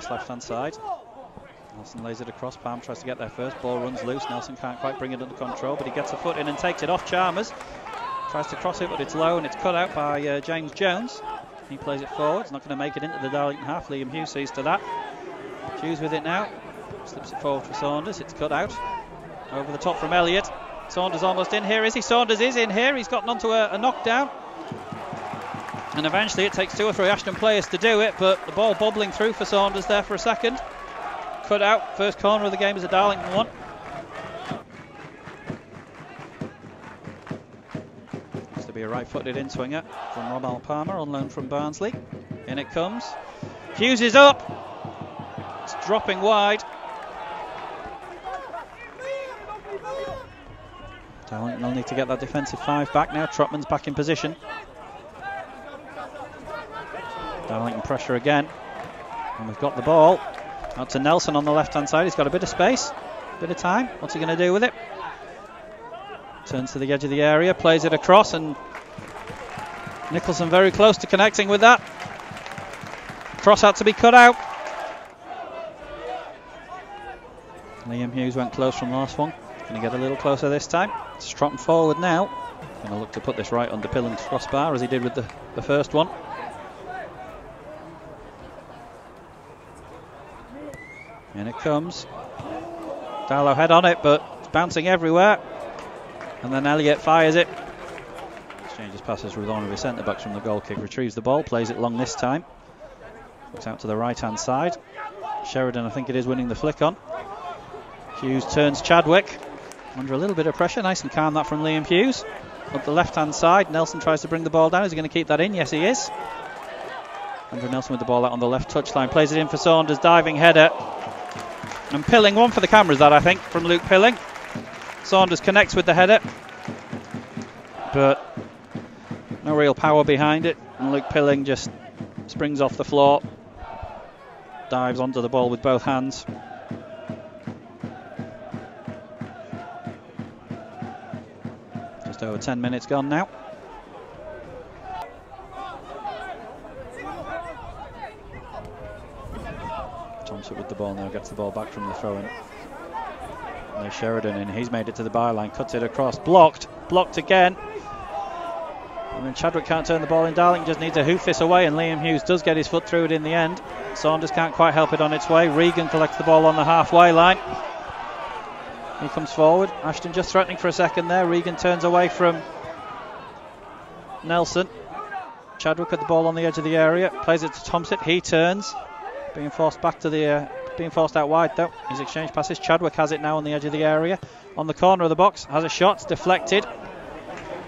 across left-hand side. Nelson lays it across, Palm tries to get there first, ball runs loose, Nelson can't quite bring it under control, but he gets a foot in and takes it off Chalmers. Tries to cross it, but it's low and it's cut out by James Jones. He plays it forward, he's not going to make it into the Darlington half. Liam Hughes sees to that. Hughes with it now, slips it forward for Saunders, it's cut out. Over the top from Elliott. Saunders almost in here, is he? Saunders is in here, he's gotten onto a knockdown. And eventually it takes 2 or 3 Ashton players to do it, but the ball bobbling through for Saunders there for a second. Cut out, first corner of the game is a Darlington one. Used to be a right-footed in-swinger from Romal Palmer on loan from Barnsley. In it comes. Hughes is up. It's dropping wide. Darlington will need to get that defensive 5 back now. Trotman's back in position. Darlington pressure again. And we've got the ball. Out to Nelson on the left-hand side. He's got a bit of space, a bit of time. What's he going to do with it? Turns to the edge of the area, plays it across, and Nicholson very close to connecting with that. Cross had to be cut out. Liam Hughes went close from the last one. Going to get a little closer this time. It's trotting forward now. Going to look to put this right under Pilling's crossbar as he did with the first one. In it comes. Darlo head on it, but it's bouncing everywhere. And then Elliott fires it. Exchanges passes with one of his centre-backs from the goal kick. Retrieves the ball, plays it long this time. Looks out to the right-hand side. Sheridan, I think it is, winning the flick on. Hughes turns Chadwick. Under a little bit of pressure. Nice and calm that from Liam Hughes. Up the left-hand side. Nelson tries to bring the ball down. Is he going to keep that in? Yes, he is. Andrew Nelson with the ball out on the left touchline. Plays it in for Saunders. Diving header. And Pilling, one for the cameras that I think from Luke Pilling. Saunders connects with the header, but no real power behind it, and Luke Pilling just springs off the floor, dives onto the ball with both hands. Just over 10 minutes gone now. Thompson with the ball now, gets the ball back from the throw-in. There's Sheridan in, he's made it to the byline, cuts it across, blocked again. And then Chadwick can't turn the ball in. Darlington just needs to hoof this away, and Liam Hughes does get his foot through it in the end. Saunders can't quite help it on its way. Regan collects the ball on the halfway line. He comes forward. Ashton just threatening for a second there. Regan turns away from Nelson. Chadwick at the ball on the edge of the area, plays it to Thompson. He turns. Being forced back to the, being forced out wide though. His exchange passes. Chadwick has it now on the edge of the area. On the corner of the box, has a shot, it's deflected.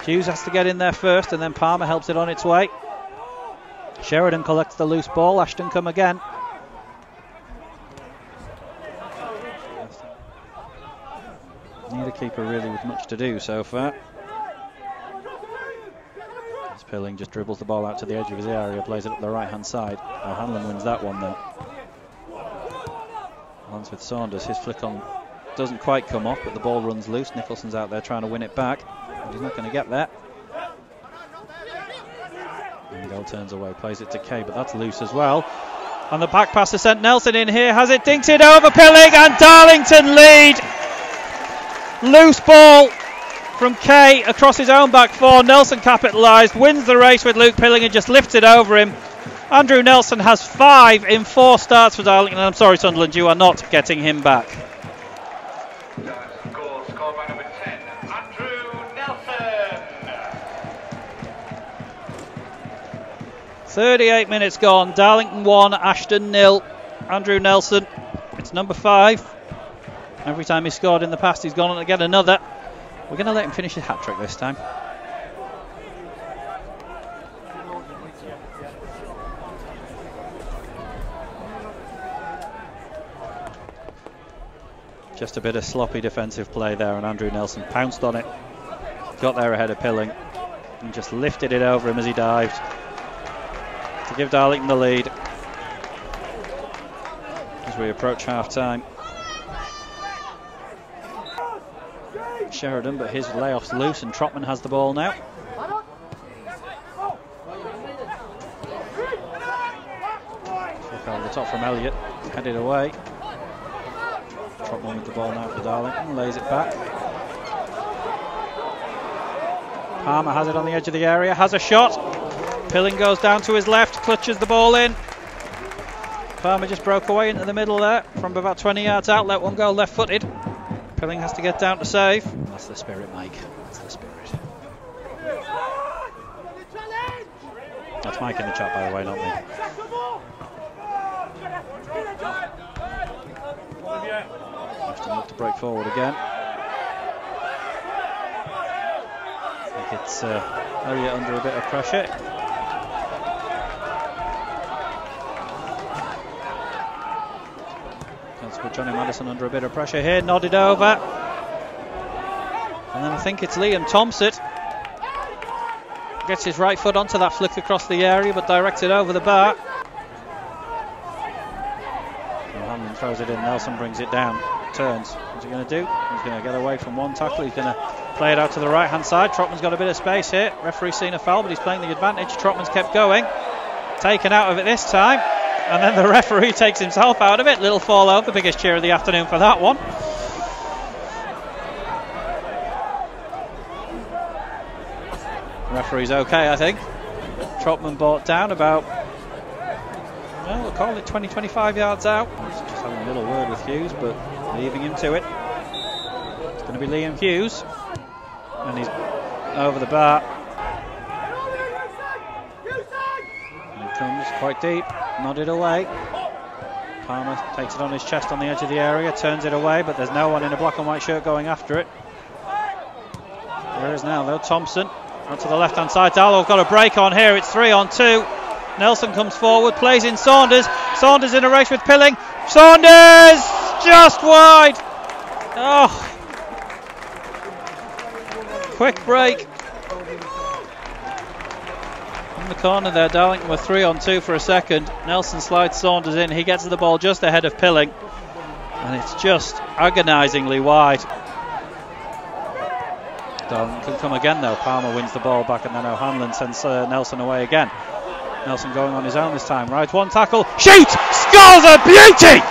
Hughes has to get in there first, and then Palmer helps it on its way. Sheridan collects the loose ball. Ashton come again. Neither keeper really with much to do so far. Pilling just dribbles the ball out to the edge of his area, plays it up the right hand side. Hanlon wins that one though. Lands with Saunders, his flick on doesn't quite come off, but the ball runs loose. Nicholson's out there trying to win it back, but he's not going to get there. And goal turns away, plays it to Kay, but that's loose as well. And the back pass to sent Nelson in here, has it, dinks it over Pilling, and Darlington lead. Loose ball from Kay across his own back four. Nelson capitalised, wins the race with Luke Pilling and just lifts it over him. Andrew Nelson has 5 in 4 starts for Darlington. I'm sorry, Sunderland, you are not getting him back. Score by number 10, Andrew Nelson. 38 minutes gone. Darlington 1, Ashton 0. Andrew Nelson, it's number 5. Every time he's scored in the past, he's gone on to get another. We're going to let him finish his hat-trick this time. Just a bit of sloppy defensive play there, and Andrew Nelson pounced on it, got there ahead of Pilling, and just lifted it over him as he dived to give Darlington the lead as we approach half-time. Sheridan, but his layoff's loose, and Trotman has the ball now. Over the top from Elliott, headed away. Trotman with the ball now for Darlington, lays it back. Palmer has it on the edge of the area, has a shot. Pilling goes down to his left, clutches the ball in. Palmer just broke away into the middle there from about 20 yards out, let one go left-footed. Pilling has to get down to save. That's the spirit, Mike. That's the spirit. That's Mike in the chat, by the way, not me. Ashton look to break forward again. I think it's Elliott under a bit of pressure. That's put Johnny Madison under a bit of pressure here, nodded over. And then I think it's Liam Thompson. Gets his right foot onto that flick across the area, but directs it over the bar. Hamlin throws it in, Nelson brings it down, turns. What's he going to do? He's going to get away from one tackle, he's going to play it out to the right hand side. Trotman's got a bit of space here. Referee's seen a foul, but he's playing the advantage. Trotman's kept going. Taken out of it this time. And then the referee takes himself out of it. Little fall over, biggest cheer of the afternoon for that one. Referee's okay, I think. Trotman brought down about, well, we'll call it 20-25 yards out. He's just having a little word with Hughes, but leaving him to it. It's going to be Liam Hughes. And he's over the bar. And he comes quite deep, nodded away. Palmer takes it on his chest on the edge of the area, turns it away, but there's no one in a black and white shirt going after it. There is now, though, Thompson. Out to the left hand side, Darlo got a break on here, it's 3-on-2. Nelson comes forward, plays in Saunders. Saunders in a race with Pilling. Saunders! Just wide! Oh! Quick break. In the corner there, Darlington were 3-on-2 for a second. Nelson slides Saunders in, he gets the ball just ahead of Pilling. And it's just agonisingly wide. Darlington can come again though. Palmer wins the ball back and then O'Hanlon sends Nelson away again. Nelson going on his own this time. Rides one tackle. Shoot! Scores a beauty!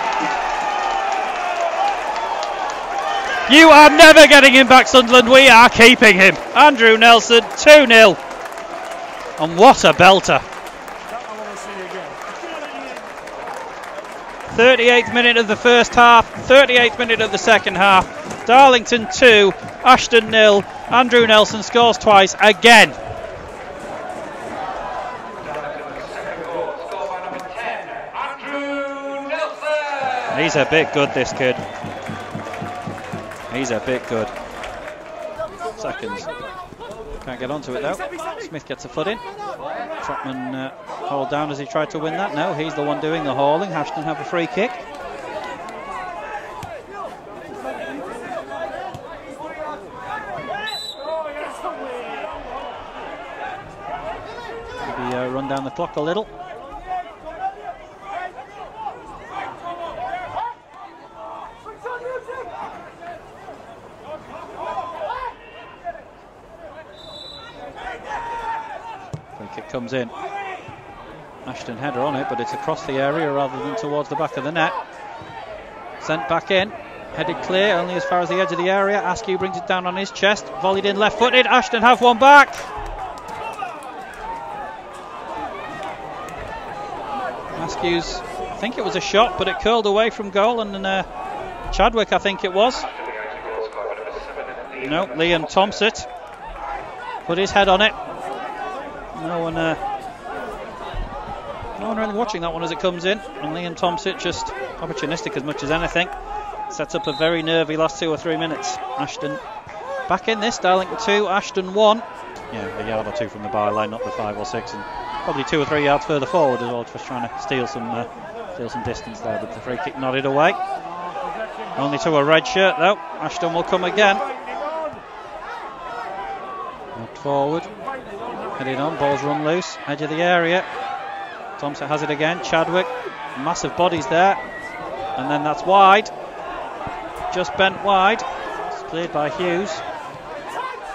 You are never getting him back, Sunderland. We are keeping him. Andrew Nelson, 2-0. And what a belter. 38th minute of the first half, 38th minute of the second half. Darlington 2, Ashton 0. Andrew Nelson scores twice again. He's a bit good, this kid. He's a bit good. Seconds. Can't get onto it though. Smith gets a foot in. Trotman hauled down as he tried to win that. No, he's the one doing the hauling. Ashton have a free kick. Maybe run down the clock a little. Free kick comes in. Ashton header on it, but it's across the area rather than towards the back of the net. Sent back in, headed clear only as far as the edge of the area. Askew brings it down on his chest, volleyed in left-footed. Ashton have one back. Askew's, I think it was a shot, but it curled away from goal, and Chadwick, I think it was. No, Liam Thompson put his head on it. No one really watching that one as it comes in, and Liam Thompson just opportunistic as much as anything. Sets up a very nervy last 2 or 3 minutes. Ashton back in this, Darlington 2, Ashton 1. Yeah, a yard or two from the byline, not the 5 or 6, and probably 2 or 3 yards further forward as well, just trying to steal some distance there. But the free kick nodded away. Only to a red shirt though. Ashton will come again. Knocked forward, headed on, ball's run loose, edge of the area. Thompson has it again. Chadwick, massive bodies there, and then that's wide. Just bent wide. It's cleared by Hughes.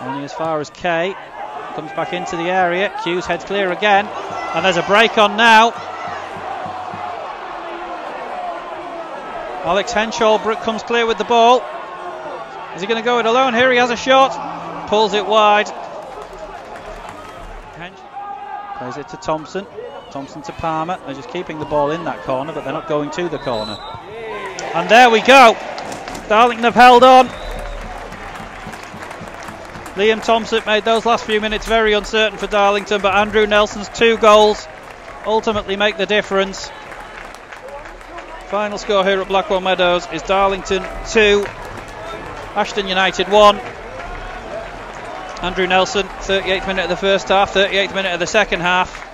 Only as far as Kay. Comes back into the area. Hughes heads clear again, and there's a break on now. Alex Henshaw comes clear with the ball. Is he going to go it alone? Here he has a shot. Pulls it wide. Plays it to Thompson. Thompson to Palmer. They're just keeping the ball in that corner, but they're not going to the corner. And there we go. Darlington have held on. Liam Thompson made those last few minutes very uncertain for Darlington, but Andrew Nelson's 2 goals ultimately make the difference. Final score here at Blackwell Meadows is Darlington 2, Ashton United 1. Andrew Nelson, 38th minute of the first half, 38th minute of the second half.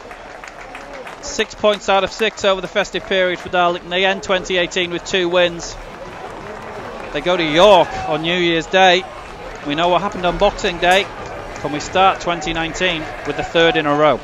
6 points out of 6 over the festive period for Darlington. They end 2018 with 2 wins. They go to York on New Year's Day. We know what happened on Boxing Day. Can we start 2019 with the 3rd in a row?